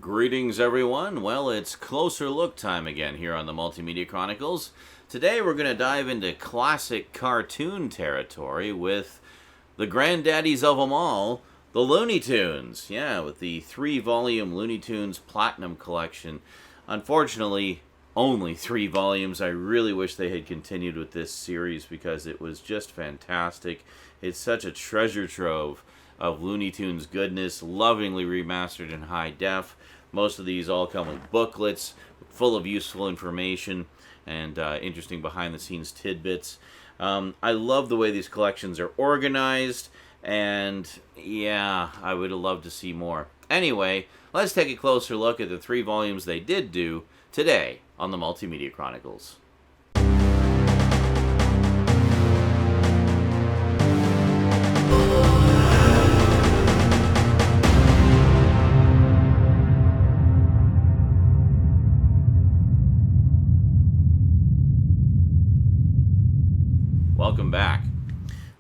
Greetings, everyone. Well, it's closer look time again here on the Multimedia Chronicles. Today we're going to dive into classic cartoon territory with the granddaddies of them all, the Looney Tunes. Yeah, with the 3-volume Looney Tunes Platinum Collection. Unfortunately, only 3 volumes. I really wish they had continued with this series because it was just fantastic. It's such a treasure trove of Looney Tunes goodness, lovingly remastered in high def. Most of these all come with booklets full of useful information and interesting behind-the-scenes tidbits. I love the way these collections are organized, and yeah, I would have loved to see more. Anyway, let's take a closer look at the 3 volumes they did do today on the Multimedia Chronicles. Welcome back.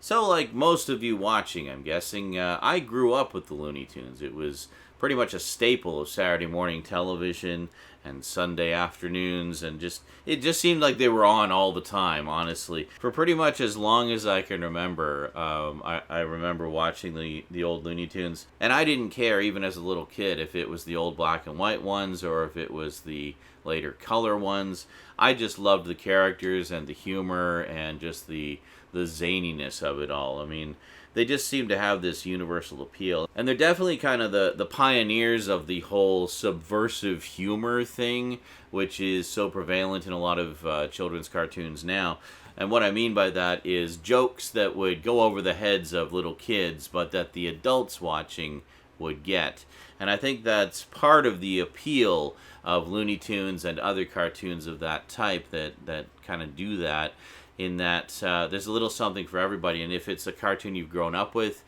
So, like most of you watching, I'm guessing, I grew up with the Looney Tunes. It was pretty much a staple of Saturday morning television and Sunday afternoons, and it just seemed like they were on all the time, honestly. For pretty much as long as I can remember, I remember watching the old Looney Tunes, and I didn't care, even as a little kid, if it was the old black and white ones or if it was the later color ones. I just loved the characters and the humor and just the zaniness of it all. I mean, they just seem to have this universal appeal. And they're definitely kind of the pioneers of the whole subversive humor thing, which is so prevalent in a lot of children's cartoons now. And what I mean by that is jokes that would go over the heads of little kids, but that the adults watching would get. And I think that's part of the appeal of Looney Tunes and other cartoons of that type that kind of do that, in that there's a little something for everybody. And if it's a cartoon you've grown up with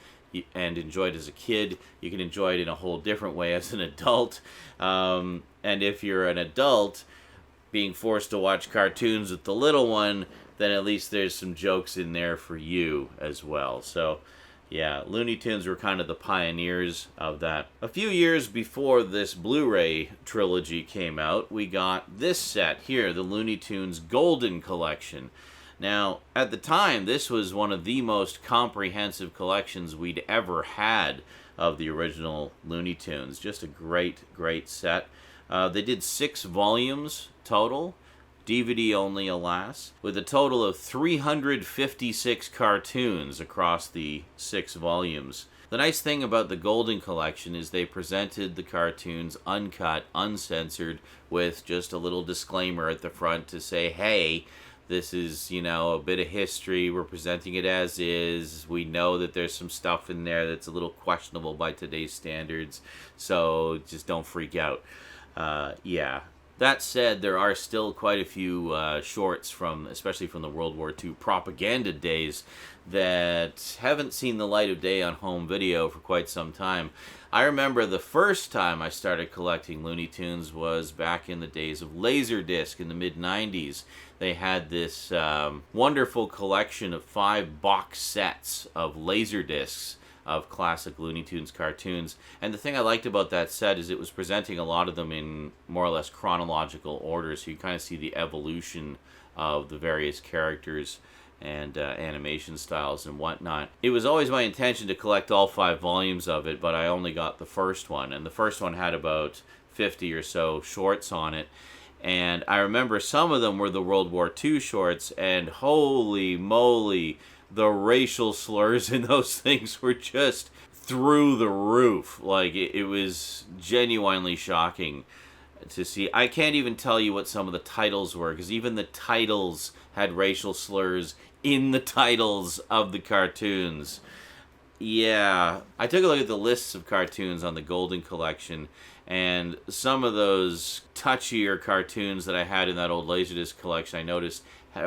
and enjoyed as a kid, you can enjoy it in a whole different way as an adult. And if you're an adult being forced to watch cartoons with the little one, then at least there's some jokes in there for you as well. So yeah, Looney Tunes were kind of the pioneers of that. A few years before this Blu-ray trilogy came out, we got this set here, the Looney Tunes Golden Collection. Now, at the time, this was one of the most comprehensive collections we'd ever had of the original Looney Tunes. Just a great, great set. They did 6 volumes total. DVD only, alas, with a total of 356 cartoons across the 6 volumes. The nice thing about the Golden Collection is they presented the cartoons uncut, uncensored, with just a little disclaimer at the front to say, hey, this is, a bit of history. We're presenting it as is. We know that there's some stuff in there that's a little questionable by today's standards, so just don't freak out. Yeah. That said, there are still quite a few shorts especially from the World War II propaganda days, that haven't seen the light of day on home video for quite some time. I remember the first time I started collecting Looney Tunes was back in the days of laserdisc in the mid-90s. They had this wonderful collection of 5 box sets of laserdiscs of classic Looney Tunes cartoons. And the thing I liked about that set is it was presenting a lot of them in more or less chronological order, so you kind of see the evolution of the various characters and animation styles and whatnot. It was always my intention to collect all 5 volumes of it, but I only got the first one, and the first one had about 50 or so shorts on it. And I remember some of them were the World War II shorts, and holy moly, the racial slurs in those things were just through the roof. Like, it was genuinely shocking to see. I can't even tell you what some of the titles were, because even the titles had racial slurs in the titles of the cartoons. Yeah, I took a look at the lists of cartoons on the Golden Collection, and some of those touchier cartoons that I had in that old Laserdisc collection, I noticed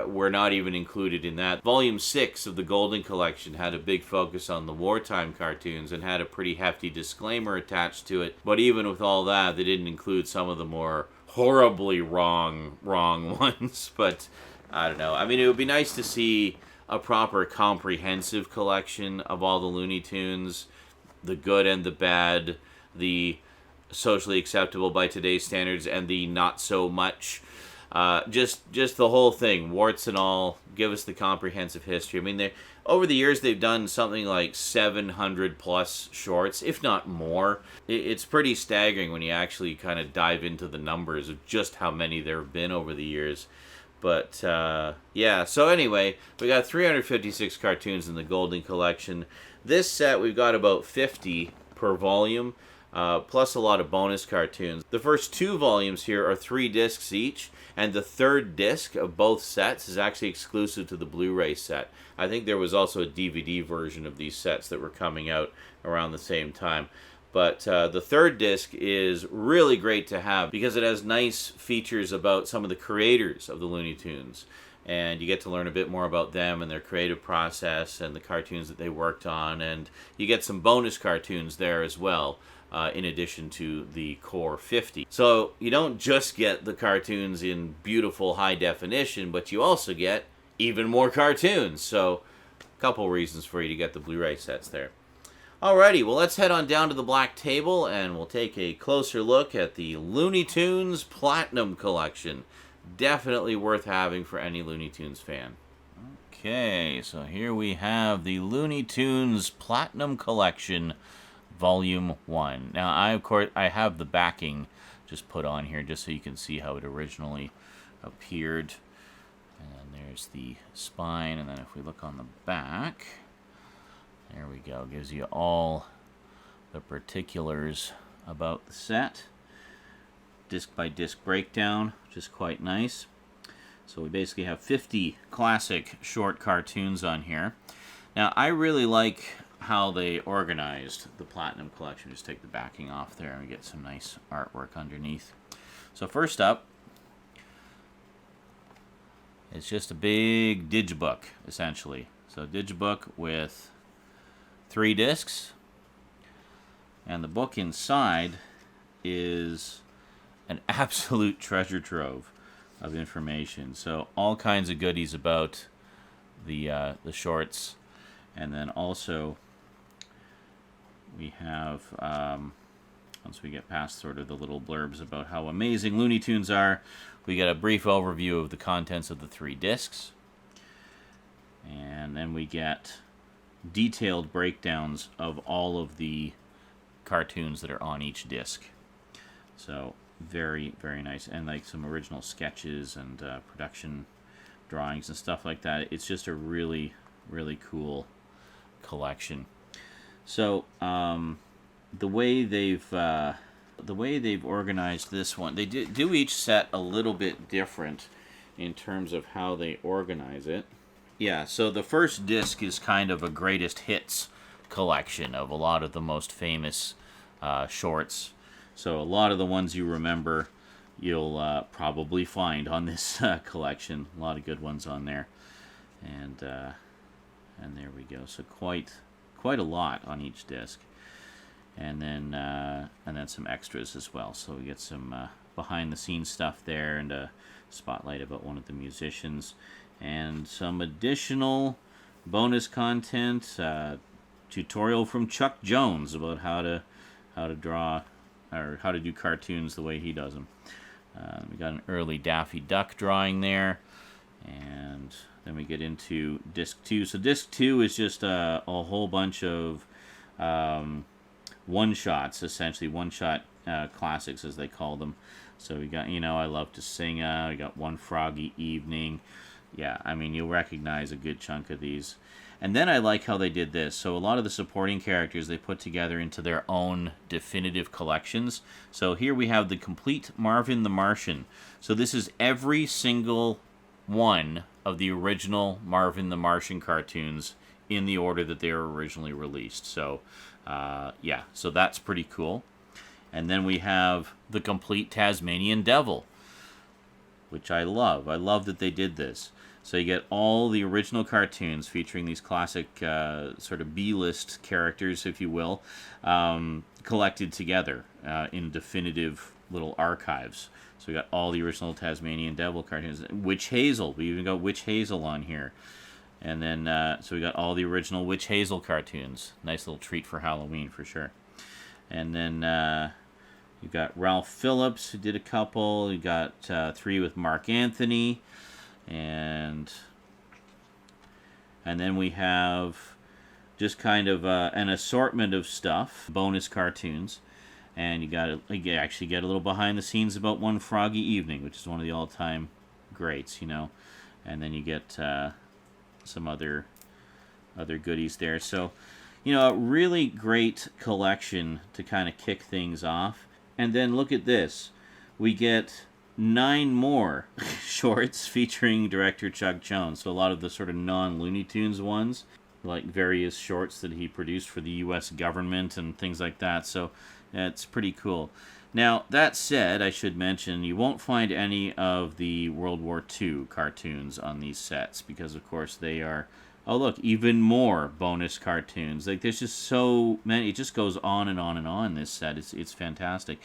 were not even included in that. Volume 6 of the Golden Collection had a big focus on the wartime cartoons and had a pretty hefty disclaimer attached to it. But even with all that, they didn't include some of the more horribly wrong ones. But I don't know. I mean, it would be nice to see a proper comprehensive collection of all the Looney Tunes, the good and the bad, the socially acceptable by today's standards and the not so much. Just the whole thing, warts and all. Give us the comprehensive history. I mean, over the years they've done something like 700 plus shorts, if not more. It's pretty staggering when you actually kind of dive into the numbers of just how many there have been over the years. But yeah, so anyway, we got 356 cartoons in the Golden Collection. This set we've got about 50 per volume. Plus a lot of bonus cartoons. The first 2 volumes here are 3 discs each, and the 3rd disc of both sets is actually exclusive to the Blu-ray set. I think there was also a DVD version of these sets that were coming out around the same time. But the 3rd disc is really great to have because it has nice features about some of the creators of the Looney Tunes. And you get to learn a bit more about them and their creative process and the cartoons that they worked on. And you get some bonus cartoons there as well. In addition to the core 50. So you don't just get the cartoons in beautiful high definition, but you also get even more cartoons. So a couple reasons for you to get the Blu-ray sets there. Alrighty, well let's head on down to the black table and we'll take a closer look at the Looney Tunes Platinum Collection. Definitely worth having for any Looney Tunes fan. Okay, so here we have the Looney Tunes Platinum Collection Volume 1. Now, I have the backing just put on here just so you can see how it originally appeared. And there's the spine, and then if we look on the back, there we go. Gives you all the particulars about the set. Disc by disc breakdown, which is quite nice. So we basically have 50 classic short cartoons on here. Now, I really like how they organized the Platinum Collection. Just take the backing off there and we get some nice artwork underneath. So first up, it's just a big digibook, essentially. So digibook with 3 discs, and the book inside is an absolute treasure trove of information. So all kinds of goodies about the shorts, and then also we have, once we get past sort of the little blurbs about how amazing Looney Tunes are, we get a brief overview of the contents of the 3 discs. And then we get detailed breakdowns of all of the cartoons that are on each disc. So very, very nice. And like some original sketches and production drawings and stuff like that. It's just a really, really cool collection. So the way they've organized this one, they do each set a little bit different in terms of how they organize it. Yeah, so the first disc is kind of a greatest hits collection of a lot of the most famous shorts. So a lot of the ones you remember, you'll probably find on this collection. A lot of good ones on there, and there we go. So quite a lot on each disc, and then some extras as well. So we get some behind the scenes stuff there, and a spotlight about one of the musicians, and some additional bonus content, tutorial from Chuck Jones about how to draw or how to do cartoons the way he does them. We got an early Daffy Duck drawing there, and then we get into disc 2. So disc 2 is just a whole bunch of one-shots, essentially one-shot classics as they call them. So we got, I Love to Sing, we got One Froggy Evening. Yeah, I mean, you'll recognize a good chunk of these. And then I like how they did this. So a lot of the supporting characters they put together into their own definitive collections. So here we have the complete Marvin the Martian. So this is every single one of the original Marvin the Martian cartoons in the order that they were originally released. So, yeah, so that's pretty cool. And then we have the complete Tasmanian Devil, which I love. I love that they did this. So you get all the original cartoons featuring these classic sort of B-list characters, if you will, collected together in definitive little archives. So we got all the original Tasmanian Devil cartoons. Witch Hazel. We even got Witch Hazel on here. And then, so we got all the original Witch Hazel cartoons. Nice little treat for Halloween, for sure. And then You got Ralph Phillips, who did a couple. You got 3 with Mark Anthony. And then we have just kind of an assortment of stuff, bonus cartoons. And you actually get a little behind the scenes about One Froggy Evening, which is one of the all-time greats, you know. And then you get some other goodies there. So, you know, a really great collection to kind of kick things off. And then look at this. We get 9 more shorts featuring director Chuck Jones. So a lot of the sort of non-Looney Tunes ones, like various shorts that he produced for the U.S. government and things like that. So it's pretty cool. Now, that said, I should mention, you won't find any of the World War II cartoons on these sets because, of course, they are... Oh, look, even more bonus cartoons. Like, there's just so many. It just goes on and on and on, this set. It's fantastic.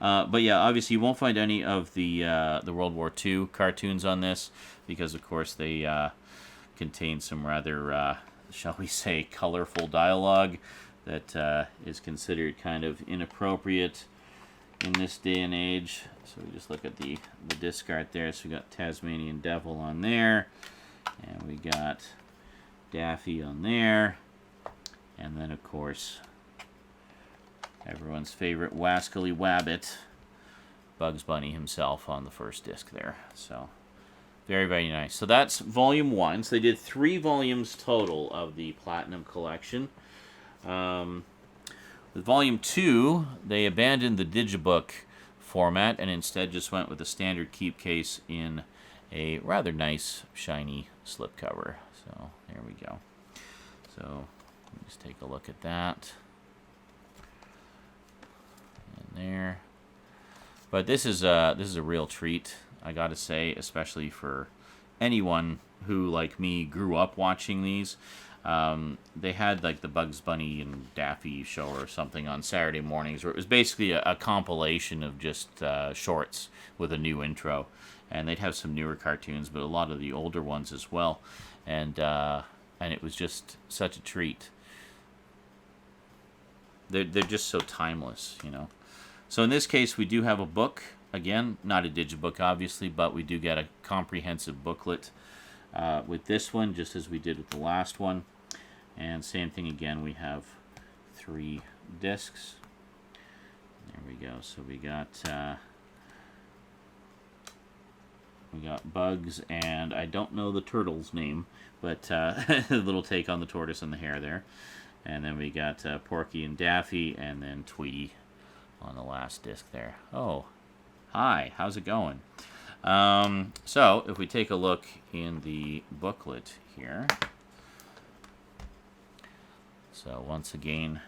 But, yeah, obviously, you won't find any of the World War II cartoons on this because, of course, they contain some rather, shall we say, colorful dialogue that is considered kind of inappropriate in this day and age. So we just look at the disc art there. So we got Tasmanian Devil on there. And we got Daffy on there. And then, of course, everyone's favorite Wascally Wabbit, Bugs Bunny himself on the first disc there. So, very, very nice. So that's Volume 1. So they did 3 volumes total of the Platinum Collection. With Volume 2, they abandoned the digibook format and instead just went with a standard keep case in a rather nice, shiny slipcover. So, there we go. So, let's take a look at that. And there. But this is a real treat, I gotta say, especially for anyone who, like me, grew up watching these. They had like the Bugs Bunny and Daffy show or something on Saturday mornings, where it was basically a compilation of just shorts with a new intro, and they'd have some newer cartoons, but a lot of the older ones as well, and it was just such a treat. They're just so timeless, you know. So in this case, we do have a book. Again, not a digibook, obviously, but we do get a comprehensive booklet with this one, just as we did with the last one. And same thing again, we have 3 discs. There we go. So we got Bugs, and I don't know the turtle's name, but a little take on the tortoise and the hare there. And then we got Porky and Daffy, and then Tweety on the last disc there. Oh, hi, how's it going? So, if we take a look in the booklet here, so once again,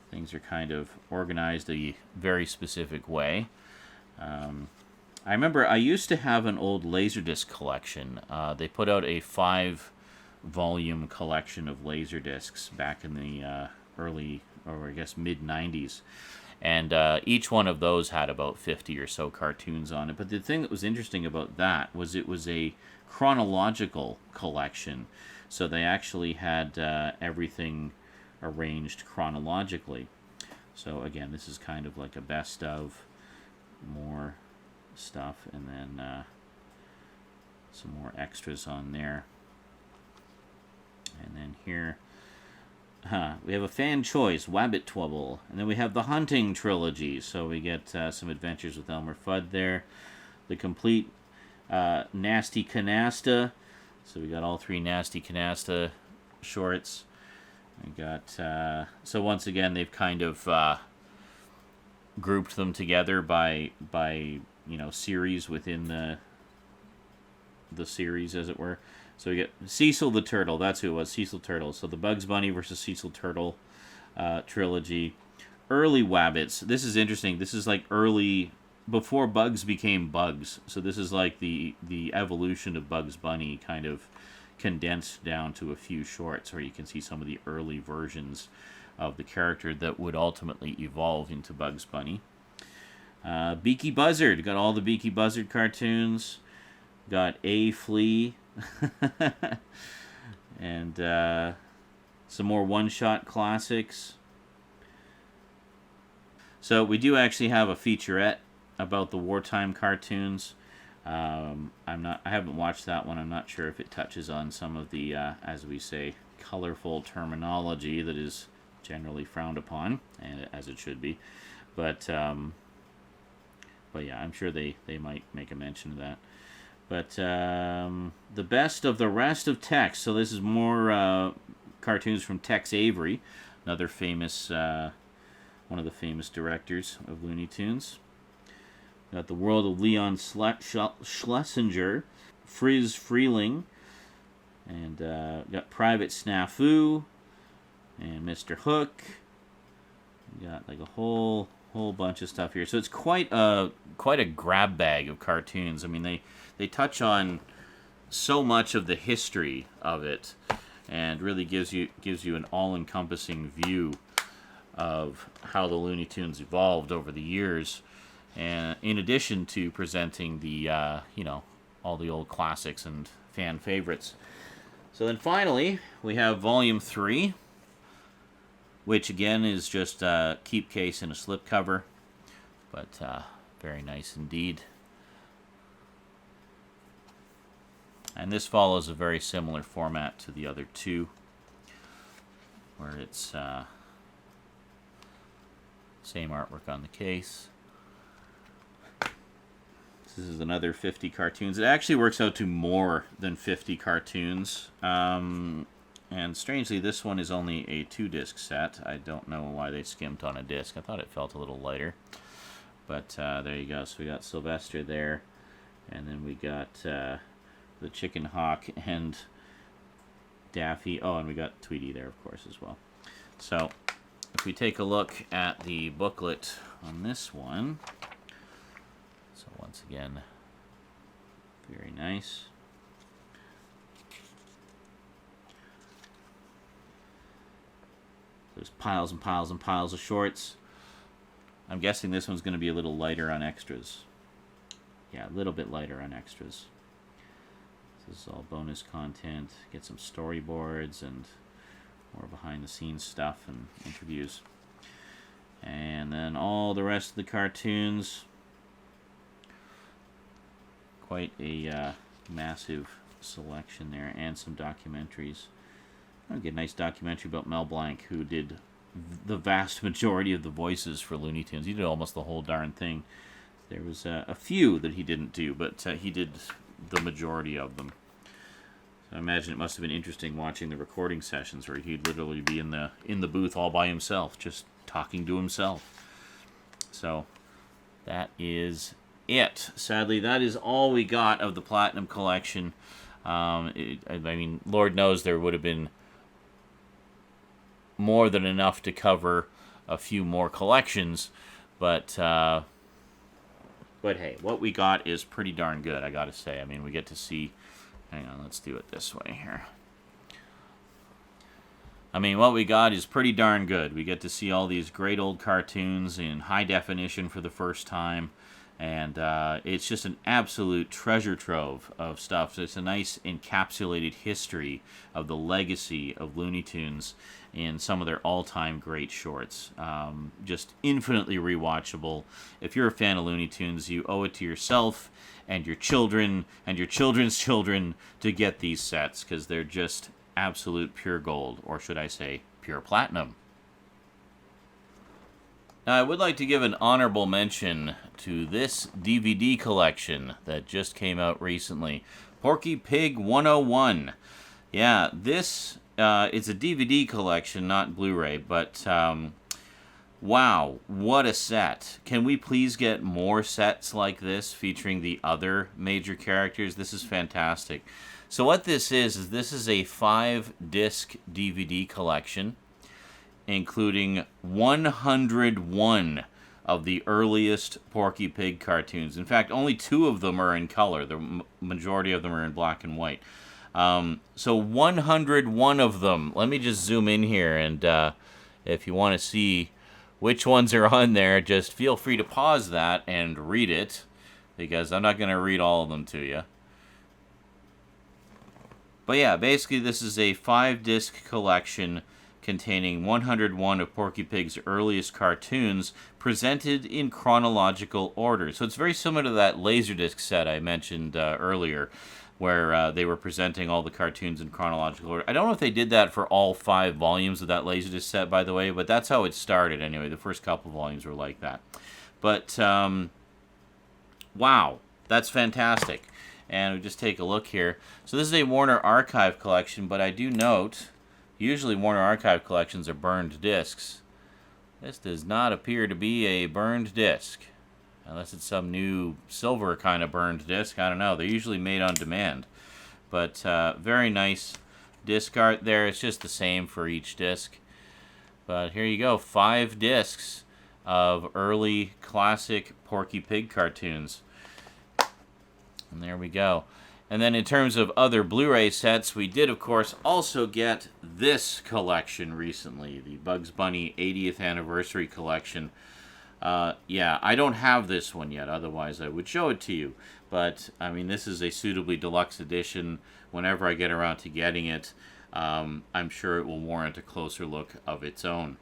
things are kind of organized a very specific way. I remember I used to have an old laserdisc collection. They put out a 5-volume collection of laserdiscs back in the early, or I guess mid-90s. And each one of those had about 50 or so cartoons on it. But the thing that was interesting about that was it was a chronological collection. So they actually had everything arranged chronologically. So again, this is kind of like a best of, more stuff, and then some more extras on there. And then here, we have a fan choice, Wabbit Twubble. And then we have the Hunting Trilogy. So we get some adventures with Elmer Fudd there. The complete Nasty Canasta. So we got all 3 Nasty Canasta shorts. We got, so once again, they've kind of grouped them together by you know, series within the series, as it were. So we get Cecil the Turtle. That's who it was, Cecil Turtle. So the Bugs Bunny versus Cecil Turtle trilogy. Early Wabbits. This is interesting. This is like early, before Bugs became Bugs. So this is like the evolution of Bugs Bunny kind of condensed down to a few shorts where you can see some of the early versions of the character that would ultimately evolve into Bugs Bunny. Beaky Buzzard. Got all the Beaky Buzzard cartoons. Got A Flea. And some more one-shot classics. So we do actually have a featurette about the wartime cartoons. I haven't watched that one. I'm not sure if it touches on some of the, as we say, colorful terminology that is generally frowned upon, and as it should be. But yeah, I'm sure they might make a mention of that. But the best of the rest of Tex. So this is more cartoons from Tex Avery, another famous, one of the famous directors of Looney Tunes. Got The World of Leon Schlesinger, Friz Freeling, and got Private Snafu, and Mr. Hook. We got like a whole bunch of stuff here. So it's quite a grab bag of cartoons. I mean, they touch on so much of the history of it, and really gives you an all-encompassing view of how the Looney Tunes evolved over the years. And in addition to presenting the, all the old classics and fan favorites. So then finally, we have Volume 3, which again is just a keep case and a slipcover, but very nice indeed. And this follows a very similar format to the other two, where it's same artwork on the case. This is another 50 cartoons. It actually works out to more than 50 cartoons. And strangely, this one is only a 2-disc set. I don't know why they skimped on a disc. I thought it felt a little lighter. But there you go. So we got Sylvester there. And then we got the Chicken Hawk and Daffy. Oh, and we got Tweety there, of course, as well. So if we take a look at the booklet on this one... So once again, very nice. There's piles and piles and piles of shorts. I'm guessing this one's going to be a little lighter on extras. Yeah, a little bit lighter on extras. This is all bonus content. Get some storyboards and more behind the scenes stuff and interviews. And then all the rest of the cartoons. Quite a massive selection there, and some documentaries. I'll get a nice documentary about Mel Blanc, who did the vast majority of the voices for Looney Tunes. He did almost the whole darn thing. There was a few that he didn't do, but he did the majority of them. So I imagine it must have been interesting watching the recording sessions where he'd literally be in the booth all by himself, just talking to himself. So that is it. Sadly, that is all we got of the Platinum Collection. I mean, Lord knows there would have been more than enough to cover a few more collections, but hey, what we got is pretty darn good, I gotta say. I mean, we get to see... Hang on, let's do it this way here. I mean, what we got is pretty darn good. We get to see all these great old cartoons in high definition for the first time. And it's just an absolute treasure trove of stuff. So it's a nice encapsulated history of the legacy of Looney Tunes in some of their all-time great shorts. Just infinitely rewatchable. If you're a fan of Looney Tunes, you owe it to yourself and your children and your children's children to get these sets, because they're just absolute pure gold, or should I say pure platinum. Now, I would like to give an honorable mention to this DVD collection that just came out recently. Porky Pig 101. Yeah, this is a DVD collection, not Blu-ray, but wow, what a set. Can we please get more sets like this featuring the other major characters? This is fantastic. So what this is a 5-disc DVD collection, including 101 of the earliest Porky Pig cartoons. In fact, only 2 of them are in color. The majority of them are in black and white. So 101 of them. Let me just zoom in here, and if you want to see which ones are on there, just feel free to pause that and read it, because I'm not going to read all of them to you. But yeah, basically this is a 5-disc collection containing 101 of Porky Pig's earliest cartoons presented in chronological order. So it's very similar to that laserdisc set I mentioned earlier, where they were presenting all the cartoons in chronological order. I don't know if they did that for all 5 volumes of that laserdisc set, by the way, but that's how it started anyway. The first couple volumes were like that. But, wow, that's fantastic. And we'll just take a look here. So this is a Warner Archive collection, but I do note, usually Warner Archive collections are burned discs. This does not appear to be a burned disc. Unless it's some new silver kind of burned disc. I don't know. They're usually made on demand. But very nice disc art there. It's just the same for each disc. But here you go. 5 discs of early classic Porky Pig cartoons. And there we go. And then in terms of other Blu-ray sets, we did, of course, also get this collection recently. The Bugs Bunny 80th Anniversary Collection. Yeah, I don't have this one yet, otherwise I would show it to you. But, I mean, this is a suitably deluxe edition. Whenever I get around to getting it, I'm sure it will warrant a closer look of its own.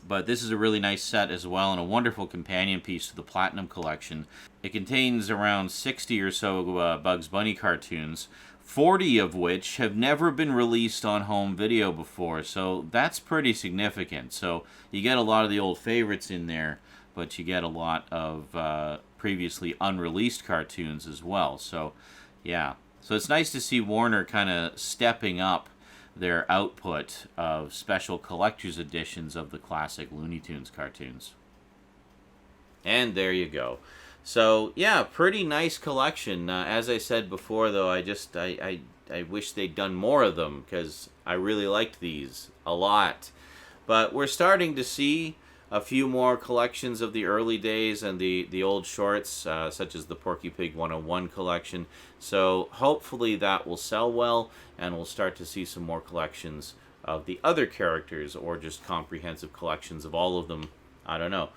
But this is a really nice set as well, and a wonderful companion piece to the Platinum Collection. It contains around 60 or so Bugs Bunny cartoons, 40 of which have never been released on home video before, so that's pretty significant. So you get a lot of the old favorites in there, but you get a lot of previously unreleased cartoons as well. So, yeah. So it's nice to see Warner kind of stepping up their output of special collector's editions of the classic Looney Tunes cartoons. And there you go. So, yeah, pretty nice collection. As I said before, though, I wish they'd done more of them, because I really liked these a lot. But we're starting to see a few more collections of the early days and the old shorts, such as the Porky Pig 101 collection. So hopefully that will sell well, and we'll start to see some more collections of the other characters, or just comprehensive collections of all of them. I don't know.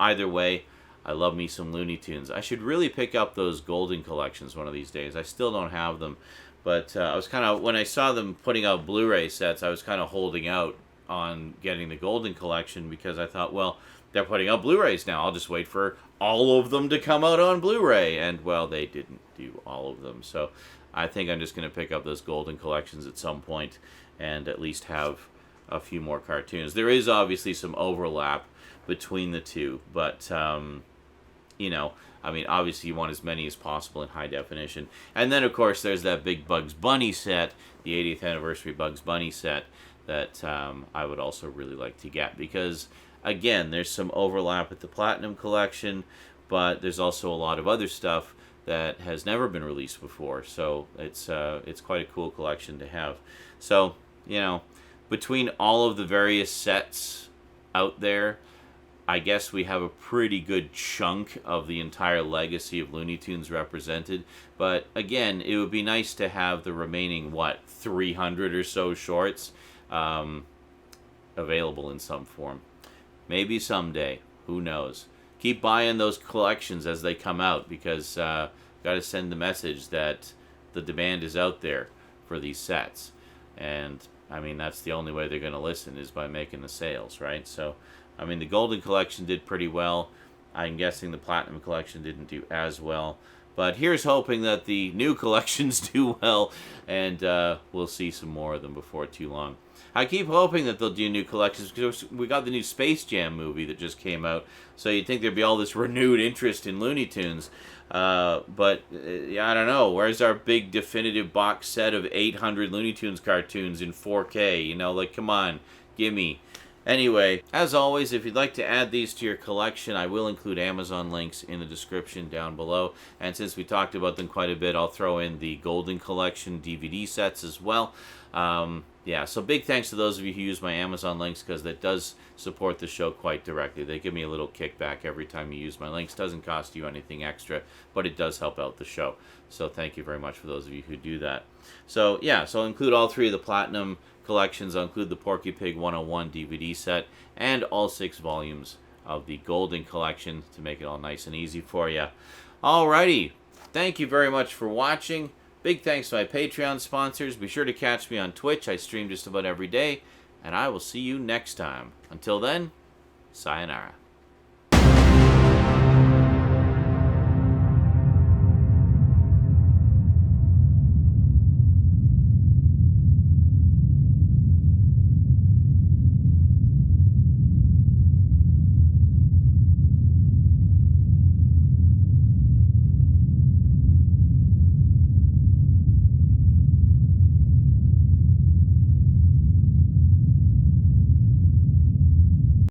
Either way, I love me some Looney Tunes. I should really pick up those golden collections one of these days. I still don't have them, but I was kind of, when I saw them putting out Blu-ray sets, I was kind of holding out on getting the golden collection, because I thought, well, they're putting out Blu-rays now. I'll just wait for all of them to come out on Blu-ray. And, well, they didn't do all of them. So I think I'm just going to pick up those golden collections at some point and at least have a few more cartoons. There is obviously some overlap between the two, but, you know, I mean, obviously you want as many as possible in high definition. And then, of course, there's that big Bugs Bunny set, the 80th Anniversary Bugs Bunny set, that I would also really like to get, because, again, there's some overlap with the Platinum Collection, but there's also a lot of other stuff that has never been released before, so it's quite a cool collection to have. So, you know, between all of the various sets out there, I guess we have a pretty good chunk of the entire legacy of Looney Tunes represented, but again, it would be nice to have the remaining, 300 or so shorts available in some form. Maybe someday. Who knows? Keep buying those collections as they come out, because got to send the message that the demand is out there for these sets. And, I mean, that's the only way they're going to listen, is by making the sales, right? So, I mean, the Golden Collection did pretty well. I'm guessing the Platinum Collection didn't do as well. But here's hoping that the new collections do well, and we'll see some more of them before too long. I keep hoping that they'll do new collections, because we got the new Space Jam movie that just came out, so you'd think there'd be all this renewed interest in Looney Tunes. But I don't know. Where's our big definitive box set of 800 Looney Tunes cartoons in 4K? You know, like, come on, gimme. Anyway, as always, if you'd like to add these to your collection, I will include Amazon links in the description down below. And since we talked about them quite a bit, I'll throw in the Golden Collection DVD sets as well. Yeah, so big thanks to those of you who use my Amazon links, because that does support the show quite directly. They give me a little kickback every time you use my links. Doesn't cost you anything extra, but it does help out the show. So thank you very much for those of you who do that. So yeah, so I'll include all 3 of the Platinum collections. I'll include the Porky Pig 101 DVD set and all 6 volumes of the Golden Collection to make it all nice and easy for you. Alrighty, thank you very much for watching. Big thanks to my Patreon sponsors. Be sure to catch me on Twitch. I stream just about every day. and I will see you next time. Until then, sayonara.